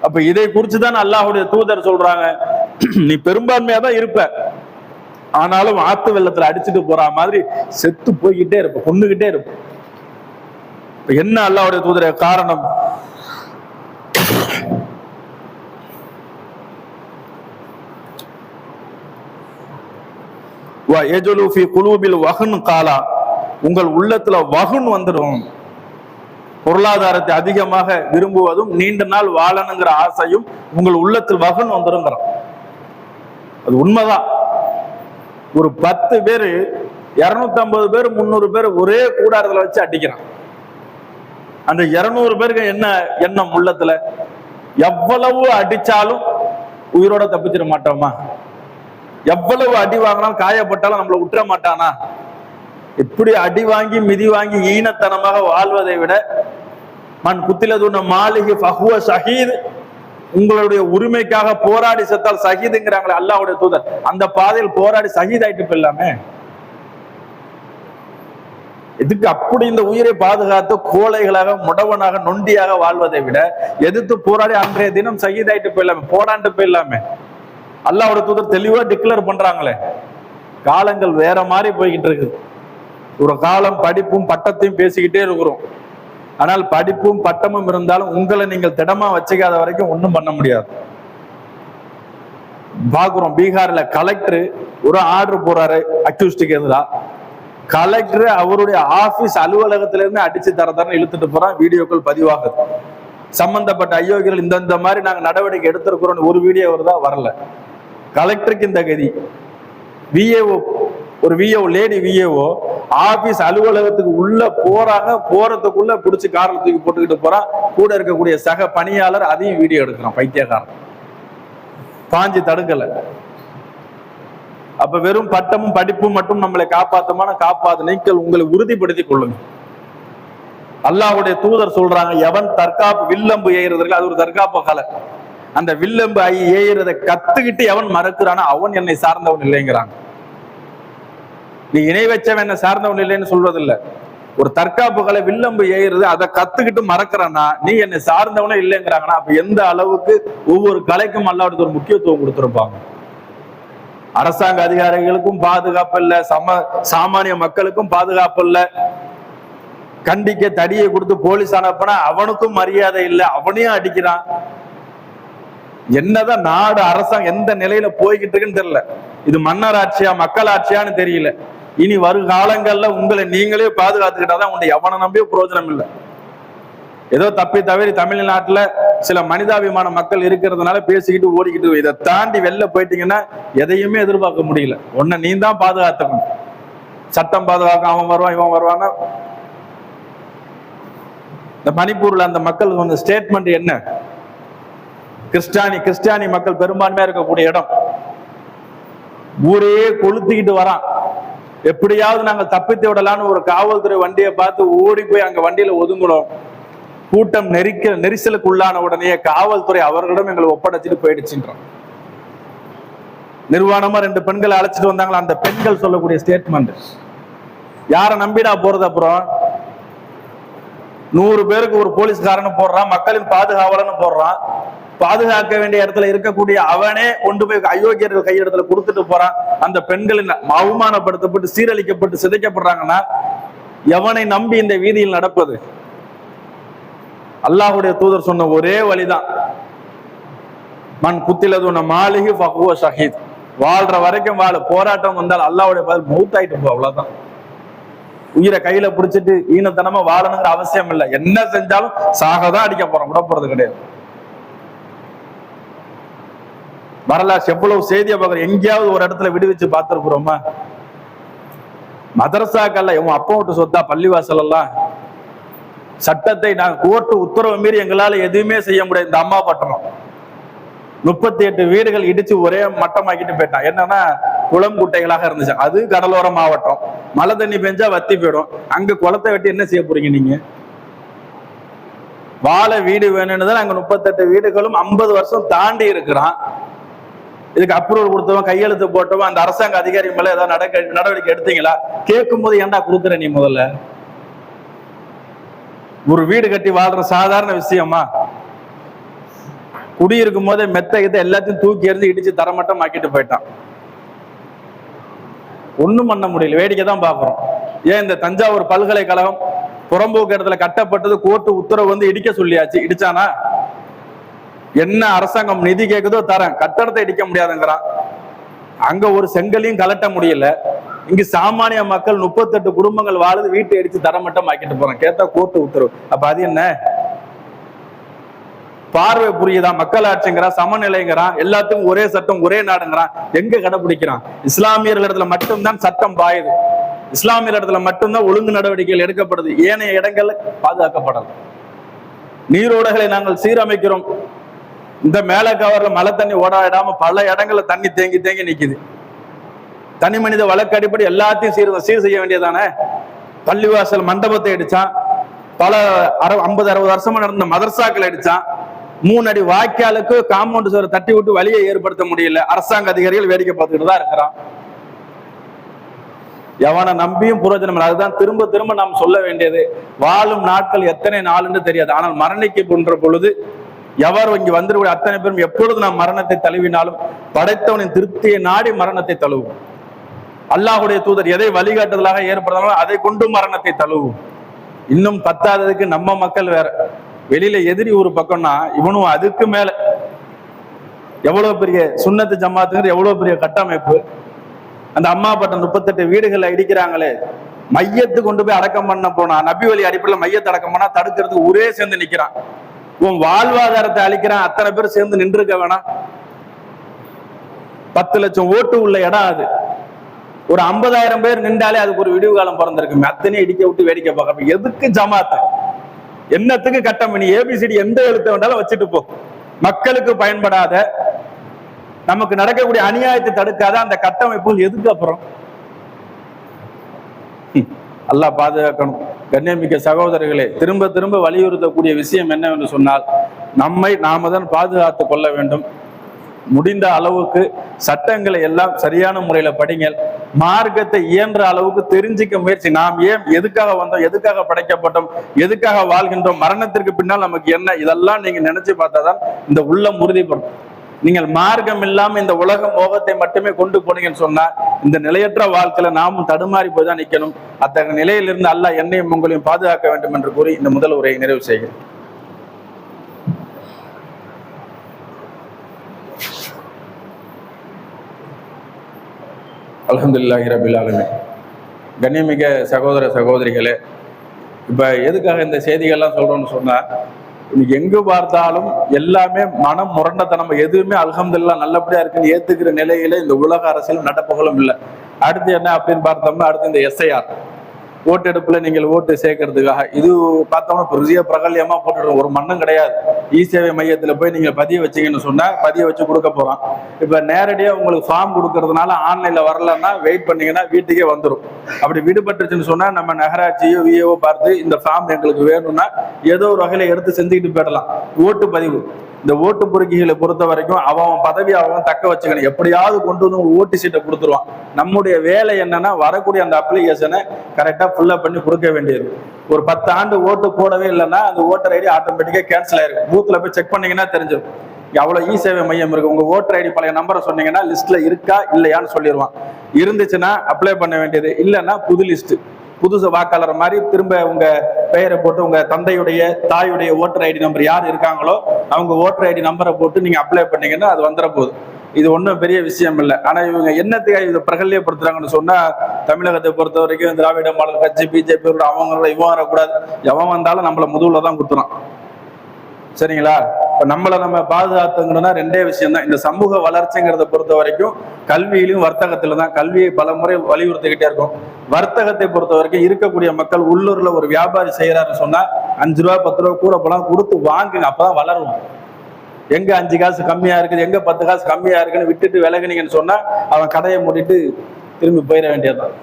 அப்ப இதை குறிச்சுதான் அல்லாஹ்வுடைய தூதர் சொல்றாங்க, நீ பெரும்பான்மையா தான் இருப்ப, ஆனாலும் ஆத்து வெள்ளத்துல அடிச்சுட்டு போற மாதிரி செத்து போய்கிட்டே இருப்ப, கொண்டுகிட்டே இருப்ப. என்ன அல்லாஹ்வுடைய தூதர காரணம்? உங்கள் உள்ளத்துல வகுன் வந்துடும். பொருளாதாரத்தை அதிகமாக விரும்புவதும் நீண்ட நாள் வாழணுங்கிற ஆசையும் உங்கள் உள்ளத்தில் வகுன் வந்துடும். அது உண்மைதான். ஒரு 10 பேரு 250 பேர் 300 பேர் ஒரே கூடாரத்துல வச்சு அடிக்கிறான். அந்த 200 பேருக்கு என்ன எண்ணம் உள்ளத்துல? எவ்வளவு அடிச்சாலும் உயிரோட தப்பிச்சிட மாட்டோமா? எவ்வளவு அடி வாங்கினாலும் காயப்பட்டாலும் நம்மளை விட்டுற மாட்டானா? எப்படி அடி வாங்கி மிதி வாங்கி ஈனத்தனமாக வாழ்வதை விட மன் குத்திலதுன மாளிகை ஃபஹுவ ஷஹீத், உங்களுடைய உரிமைக்காக போராடி செத்தால் ஷஹீதுங்கிறாங்களே அல்லாஹ்வுடைய தூதர், அந்த பாதையில் போராடி ஷஹீத் ஆயிட்டு போயிடலாமே. இதுக்கு அப்படி இந்த உயிரை பாதுகாத்து கோழைகளாக முடவனாக நொண்டியாக வாழ்வதை விட எதிர்த்து போராடி அன்றைய தினம் ஷஹீத் ஆயிட்டு போயிடலாமே, போடான்ட்டு போயிடலாமே. அல்லாஹ்வுடைய தூதர் தெளிவா டிக்ளேர் பண்றாங்களே. காலங்கள் வேற மாதிரி போய்கிட்டு இருக்கு. ஒரு காலம் படிப்பும் பட்டத்தையும் பேசிக்கிட்டே இருக்கிறோம். ஆனால் படிப்பும் பட்டமும் இருந்தாலும் உங்களை நீங்கள் திடமா வச்சுக்காத வரைக்கும் ஒன்றும் பண்ண முடியாது. பாக்குறோம், பீகார்ல கலெக்டர் ஒரு ஆர்டர் போறாரு அக்யூஸ்டுக்கு எதிராக. கலெக்டர் அவருடைய ஆபீஸ் அலுவலகத்தில இருந்து அடிச்சு தரன்னு இழுத்துட்டு போறான். வீடியோக்கள் பதிவாகுது. சம்பந்தப்பட்ட அயோக்கியர்கள் இந்த மாதிரி நாங்க நடவடிக்கை எடுத்திருக்கிறோம் ஒரு வீடியோ வருதா? வரல. கலெக்டருக்கு இந்த கதி. விஏஓ, ஒரு விஏஓ, லேடி விஏஓ ஆபீஸ் அலுவலகத்துக்கு உள்ள போறாங்க, போறதுக்குள்ள பிடிச்சி காரில் தூக்கி போட்டுக்கிட்டு போறான். கூட இருக்கக்கூடிய சக பணியாளர் அதையும் வீடியோ எடுக்கிறான். பைத்தியக்காரன். பாஞ்சு தடுக்கல. அப்ப வெறும் பட்டமும் படிப்பும் மட்டும் நம்மளை காப்பாத்துமான காப்பாத்து. நீங்கள் உங்களை உறுதிப்படுத்திக் கொள்ளுங்க. அல்லாஹ்வுடைய தூதர் சொல்றாங்க, எவன் தற்காப்பு வில்லம்பு ஏறுறதுக்கு, அது ஒரு தற்காப்பு கலை. அந்த வில்லம்பு ஏறுறதை கத்துக்கிட்டு எவன் மறக்கிறானோ அவன் என்னை சார்ந்தவன் இல்லைங்கிறாங்க. நீ இணை வச்சவன் என்ன சார்ந்தவன் இல்லைன்னு சொல்றது இல்ல. ஒரு தற்காப்பு கலை வில்லம்பு ஏறுறது, அதை கத்துக்கிட்டு மறக்கிறானா நீ என்னை சார்ந்தவனே இல்லைங்கிறாங்கன்னா அப்ப எந்த அளவுக்கு ஒவ்வொரு கலைக்கும் அல்லாஹ்வுடைய ஒரு முக்கியத்துவம் கொடுத்திருப்பாங்க. அரசாங்க அதிகாரிகளுக்கும் பாதுகாப்பு இல்ல, சாமானிய மக்களுக்கும் பாதுகாப்பு இல்ல. கண்டிக்க தடியை கொடுத்து போலீஸ் அனுப்பினா அவனுக்கும் மரியாதை இல்லை, அவனையும் அடிக்கிறான். என்னதான் நாடு அரசாங்கம் எந்த நிலையில போய்கிட்டு இருக்குன்னு தெரியல. இது மன்னர் ஆட்சியா மக்கள் ஆட்சியான்னு தெரியல. இனி வருகாலங்கள்ல உங்களை நீங்களே பாதுகாத்துக்கிட்டாதான் உங்களுடைய எவனை நம்பியும் பிரயோஜனம் இல்லை. ஏதோ தப்பி தவறி தமிழ்நாட்டுல சில மனிதாபிமான மக்கள் இருக்கிறதுனால பேசிக்கிட்டு ஓடிக்கிட்டு, இதை தாண்டி வெளில போயிட்டீங்கன்னா எதையுமே எதிர்பார்க்க முடியல. ஒன்ன நீ தான் பாதுகாத்துக்கணும். சட்டம் பாதுகாக்க அவன் வருவான் இவன் வருவான்னா. இந்த மணிப்பூர்ல அந்த மக்கள் சொன்ன ஸ்டேட்மெண்ட் என்ன? கிறிஸ்டியானி மக்கள் பெரும்பான்மையா இருக்கக்கூடிய இடம். ஊரே கொளுத்திக்கிட்டு வரான். எப்படியாவது நாங்கள் தப்பித்து விடலான்னு ஒரு காவல்துறை வண்டியை பார்த்து ஓடி போய் அங்க வண்டியில ஒதுங்கணும். கூட்டம் நெரிசலுக்கு உள்ளான உடனே காவல்துறை அவர்களிடம் எங்களை ஒப்படைச்சிட்டு போயிடுச்சுன்றோம். நிர்வாணமா 2 பெண்களை அழைச்சிட்டு வந்தாங்களா, அந்த பெண்கள் சொல்லக்கூடிய ஸ்டேட்மெண்ட். யாரை நம்பிடா போறது? அப்புறம் 100 பேருக்கு ஒரு போலீஸ்காரன்னு போடுறான், மக்களின் பாதுகாவலன்னு போடுறான். பாதுகாக்க வேண்டிய இடத்துல இருக்கக்கூடிய அவனே கொண்டு போய் அயோக்கியர்கள் கையிடத்துல கொடுத்துட்டு போறான். அந்த பெண்களின் அவமானப்படுத்தப்பட்டு சீரழிக்கப்பட்டு சிதைக்கப்படுறாங்கன்னா எவனை நம்பி இந்த வீதியில் நடப்பது? அல்லாஹ்வுடைய தூதர் சொன்ன ஒரே வழிதான், மன் குத்திலதுன மாளிகை ஃபஹுவ ஷஹீத். வாழ்ற வரைக்கும் வாழ. போராட்டம் வந்தால் அல்லாஹ்வுடைய பதில் மௌத்தாயிட்டு போ, அவ்வளவுதான். உயிரை கையில பிடிச்சிட்டு ஈனத்தனமா வாழணுங்கிற அவசியம் இல்லை. என்ன செஞ்சாலும் சாகதான் அடிக்க போறோம், விட போறது கிடையாது. வரலாறு எவ்வளவு செய்தியை பார்க்குறோம். எங்கேயாவது ஒரு இடத்துல விடுவிச்சு பார்த்துருக்குறோமா? மதரசாக்கள்ல இவன் அப்பா விட்டு சொத்தா பள்ளிவாசல் எல்லாம் சட்டத்தை நான் கோர்ட்டு உத்தரவு மீறி எங்களால எதுவுமே செய்ய முடியாது. இந்த அம்மா பட்டணம் 38 வீடுகள் இடிச்சு ஒரே மட்டமாக்கிட்டு போயிட்டான். என்னன்னா குளம் குட்டைகளாக இருந்துச்சு. அது கடலோர மாவட்டம், மழை தண்ணி பெஞ்சா வத்தி போயிடும். அங்க குளத்தை வெட்டி என்ன செய்ய போறீங்க நீங்க? வாழ வீடு வேணும்னு தான் அங்க 38 வீடுகளும் 50 வருஷம் தாண்டி இருக்கிறான். இதுக்கு அப்ரூவல் கொடுத்தவன், கையெழுத்து போட்டவன், அந்த அரசாங்க அதிகாரி மேல ஏதாவது நடவடிக்கை எடுத்தீங்களா? கேட்கும் போது ஏன்டா கொடுக்குற நீ? முதல்ல ஒரு வீடு கட்டி வாழ்ற சாதாரண விஷயமா? குடியிருக்கும் போதே மெத்த எல்லாத்தையும் தூக்கி எறிஞ்சு இடிச்சு தரமட்டம் ஆக்கிட்டு போயிட்டான். ஒண்ணும் பண்ண முடியல, வேடிக்கை தான் பாக்குறோம். ஏன் இந்த தஞ்சாவூர் பல்கலைக்கழகம் புறம்போக்கு இடத்துல கட்டப்பட்டது கோர்ட்டு உத்தரவு வந்து இடிக்க சொல்லியாச்சு, இடிச்சானா? என்ன அரசாங்கம் நிதி கேக்குதோ தரேன், கட்டடத்தை இடிக்க முடியாதுங்கிறான். அங்க ஒரு செங்கலையும் கலட்ட முடியல. இங்க சாமானிய மக்கள் 38 குடும்பங்கள் வாழுது, வீட்டை இடிச்சு தரமட்டம் ஆக்கிட்டு போறான். கேட்டா கோர்ட்டு உத்தரவு. அப்ப அது என்ன? பார்வை புரியுதா? மக்கள் ஆட்சிங்கிறான், சமநிலைங்கிறான், எல்லாத்துக்கும் ஒரே சட்டம் ஒரே நாடுங்கிறான். எங்க கடைபிடிக்கிறான்? இஸ்லாமியர்கள் இடத்துல மட்டும்தான் சட்டம் பாயுது, இஸ்லாமியர் இடத்துல மட்டும்தான் ஒழுங்கு நடவடிக்கைகள் எடுக்கப்படுது, ஏனைய இடங்கள்ல பாதுகாக்கப்படல. நீரோடைகளை நாங்கள் சீரமைக்கிறோம், இந்த மேல கவர்ல மழை தண்ணி ஓடாடாம பல இடங்கள்ல தண்ணி தேங்கி தேங்கி நிக்குது. தனி மனித வழக்கு அடிப்படை எல்லாத்தையும் சீர் செய்ய வேண்டியதானே? பள்ளிவாசல் மண்டபத்தை அடிச்சான், பல 50-60 வருஷமா நடந்த மதரசாக்கள் அடிச்சான், 3 அடி வாய்க்காலுக்கு காம்பவுண்ட் சுவரை தட்டி விட்டு வழியை ஏற்படுத்த முடியல. அரசாங்க அதிகாரிகள் வேடிக்கை பார்த்துக்கிட்டு தான் இருக்கிறான். எவனை நம்பியும் புரோஜனம் இல்லை. அதுதான் திரும்ப திரும்ப நாம் சொல்ல வேண்டியது. வாழும் நாட்கள் எத்தனை நாள்னு தெரியாது, ஆனால் மரணிக்க போன்ற பொழுது எவர் இங்கு வந்துருக்கூடிய அத்தனை பேரும் எப்பொழுது நாம் மரணத்தை தழுவினாலும் படைத்தவனின் திருப்தியை நாடி மரணத்தை தழுவும். அல்லாஹுடைய தூதர் எதை வழிகாட்டுதலாக ஏற்படுத்தாலும் அதை கொண்டு மரணத்தை தழுவும். இன்னும் பத்தாததுக்கு நம்ம மக்கள் வேற, வெளியில எதிரி ஒரு பக்கம்னா இவனும் அதுக்கு மேல. எவ்வளவு பெரிய சுன்னத்து ஜமாத்துங்கிற எவ்வளவு பெரிய கட்டமைப்பு. அந்த அம்மாப்பட்டம் 38 வீடுகளை இடிக்கிறாங்களே, மையத்து கொண்டு போய் அடக்கம் பண்ண போனா, நபி வழி அடிப்படையில் மையத்தை அடக்கம் பண்ணா தடுக்கிறதுக்கு ஊரே சேர்ந்து நிக்கிறான். உன் வாழ்வாதாரத்தை அளிக்கிறான், அத்தனை பேர் சேர்ந்து நின்று இருக்க வேணாம்? 10 லட்சம் ஓட்டு உள்ள இடம் அது. ஒரு 50,000 பேர் நின்றாலே அதுக்கு ஒரு விடிவு காலம் பிறந்திருக்கு. அத்தனையும் இடிக்க விட்டு வேடிக்கை பார்க்க எதுக்கு ஜமாத்து? என்னத்துக்கு கட்டம்? நீ ஏபிசிடி எந்த எழுத்த வேண்டாலும் வச்சுட்டு போ. மக்களுக்கு பயன்படாத, நமக்கு நடக்கக்கூடிய அநியாயத்தை தடுக்காத அந்த கட்டமைப்புகள் எதுக்கு அப்புறம்? அல்லாஹ் பாதுகாக்கணும். கண்ணியமிக்க சகோதரர்களே, திரும்ப திரும்ப வலியுறுத்தக்கூடிய விஷயம் என்னவென்று சொன்னால், நம்மை நாம தான் பாதுகாத்துக் கொள்ள வேண்டும். முடிந்த அளவுக்கு சட்டங்களை எல்லாம் சரியான முறையில படிங்கள். மார்க்கத்தை இயன்ற அளவுக்கு தெரிஞ்சுக்க முயற்சி. நாம் ஏன், எதுக்காக வந்தோம், எதுக்காக படைக்கப்பட்டோம், எதுக்காக வாழ்கின்றோம், மரணத்திற்கு பின்னால் நமக்கு என்ன, இதெல்லாம் நீங்க நினைச்சு பார்த்தாதான் இந்த உள்ளம் உறுதிப்படும். நீங்கள் மார்க்கம் இல்லாம இந்த உலக மோகத்தை மட்டுமே கொண்டு போனீங்கன்னு சொன்னா இந்த நிலையற்ற வாழ்க்கையில நாமும் தடுமாறி போய் தான் நிக்கணும். அத்தகைய நிலையிலிருந்து அல்லாஹ் என்னையும் உங்களையும் பாதுகாக்க வேண்டும் என்று கூறி இந்த முதல் உரையை நிறைவு செய்கிறேன். அல்ஹம்துலில்லாஹி ரப்பில் ஆலமீன். கண்ணியமிக்க சகோதர சகோதரிகளே, இப்ப எதுக்காக இந்த செய்திகள்லாம் சொல்றோம்னு சொன்னா, இன்னைக்கு எங்கு பார்த்தாலும் எல்லாமே மனம் முரண்டத்தனம், எதுவுமே அல்ஹம்துலில்லாஹ் நல்லபடியா இருக்குன்னு ஏத்துக்கிற நிலையில இந்த உலக அரசியல் நடப்புகளும் இல்லை. அடுத்து என்ன அப்படின்னு பார்த்தோம்னா, அடுத்து இந்த SIR ஓட்டெடுப்புல நீங்கள் ஓட்டு சேர்க்கறதுக்காக இது பார்த்தோம்னா பெரிய பிரகல்யமா போட்டுடுறோம். ஒரு மண்ணும் கிடையாது. சேவை மையத்துல போய் நீங்க பதிய வச்சீங்கன்னு சொன்னா பதிய வச்சு கொடுக்க போறோம். இப்ப நேரடியா உங்களுக்கு ஃபார்ம் கொடுக்கறதுனால ஆன்லைன்ல வரலன்னா வெயிட் பண்ணீங்கன்னா வீட்டுக்கே வந்துடும். அப்படி விடுபட்டுச்சுன்னு சொன்னா நம்ம நகராட்சியோ விஏஓ பார்த்து இந்த ஃபார்ம் எங்களுக்கு வேணும்னா ஏதோ ஒரு வகையில எடுத்து செஞ்சுக்கிட்டு போயிடலாம். ஓட்டு பதிவு, இந்த ஓட்டு பொறுக்கிகளை பொறுத்த வரைக்கும் அவன் பதவி அவன் தக்க வச்சுக்கணும். எப்படியாவது கொண்டு வந்து ஓட்டு சீட்டை கொடுத்துருவான். நம்முடைய வேலை என்னன்னா வரக்கூடிய அந்த அப்ளிகேஷனை கரெக்டா ஃபுல்லப் பண்ணி கொடுக்க வேண்டியது. ஒரு 10 ஆண்டு ஓட்டு போடவே இல்லைன்னா அந்த ஓட்டர் ஐடி ஆட்டோமேட்டிக்கா கேன்சல் ஆயிருக்கு. பூத்துல போய் செக் பண்ணீங்கன்னா தெரிஞ்சிடும். அவ்வளவு சேவை மையம் இருக்கு. உங்க ஓட்டர் ஐடி பழைய நம்பரை சொன்னீங்கன்னா லிஸ்ட்ல இருக்கா இல்லையான்னு சொல்லிடுவான். இருந்துச்சுன்னா அப்ளை பண்ண வேண்டியது, இல்லைன்னா புது லிஸ்ட், புதுசு வாக்காளர் மாதிரி திரும்ப உங்க பெயரை போட்டு உங்க தந்தையுடைய தாயுடைய ஓட்டர் ஐடி நம்பர் யார் இருக்காங்களோ அவங்க ஓட்டர் ஐடி நம்பரை போட்டு நீங்க அப்ளை பண்ணீங்கன்னா அது வந்துட போகுது. இது ஒன்றும் பெரிய விஷயம் இல்லை. ஆனா இவங்க என்னத்துக்காக இதை பிரகல்யப்படுத்துறாங்கன்னு சொன்னா, தமிழகத்தை பொறுத்த வரைக்கும் திராவிட மாடல் கட்சி, பிஜேபி அவங்கள இவன் வரக்கூடாது, எவன் வந்தாலும் நம்மள முதுகுல தான் குத்துறான். சரிங்களா? இப்ப நம்மளை நம்ம பாதுகாத்துங்கன்னா ரெண்டே விஷயம் தான். இந்த சமூக வளர்ச்சிங்கிறத பொறுத்த வரைக்கும் கல்வியிலும் வர்த்தகத்துல தான். கல்வியை பல முறை வலியுறுத்திக்கிட்டே இருக்கும். வர்த்தகத்தை பொறுத்த வரைக்கும் இருக்கக்கூடிய மக்கள் உள்ளூர்ல ஒரு வியாபாரி செய்யறாருன்னு சொன்னா 5 ரூபா 10 ரூபா கூட போலாம் கொடுத்து வாங்குங்க, அப்பதான் வளரும். எங்க 5 காசு கம்மியா இருக்குது, எங்க 10 காசு கம்மியா இருக்குன்னு விட்டுட்டு விலகுனீங்கன்னு சொன்னா அவன் கடையை மூடிட்டு திரும்பி போயிட வேண்டியதுதான்.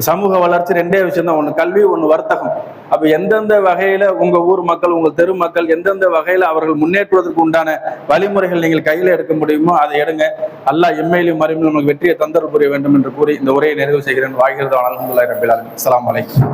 சமூக வளர்ச்சி ரெண்டே விஷயம் தான், ஒண்ணு கல்வி, ஒண்ணு வர்த்தகம். அப்ப எந்தெந்த வகையில உங்க ஊர் மக்கள், உங்க தெரு மக்கள் எந்தெந்த வகையில அவர்கள் முன்னேற்றுவதற்கு உண்டான வழிமுறைகள் நீங்கள் கையில எடுக்க முடியுமோ அதை எடுங்க. அல்லாஹ் எம்மையிலும் மறுமையிலும் நமக்கு வெற்றியை தந்தல் புரிய வேண்டும் என்று கூறி இந்த உரையை நிறைவு செய்கிறேன். வாய்கிறது அல்ஹம்துலில்லாஹி ரப்பில் ஆலமீன். அஸ்ஸலாமு அலைக்கும்.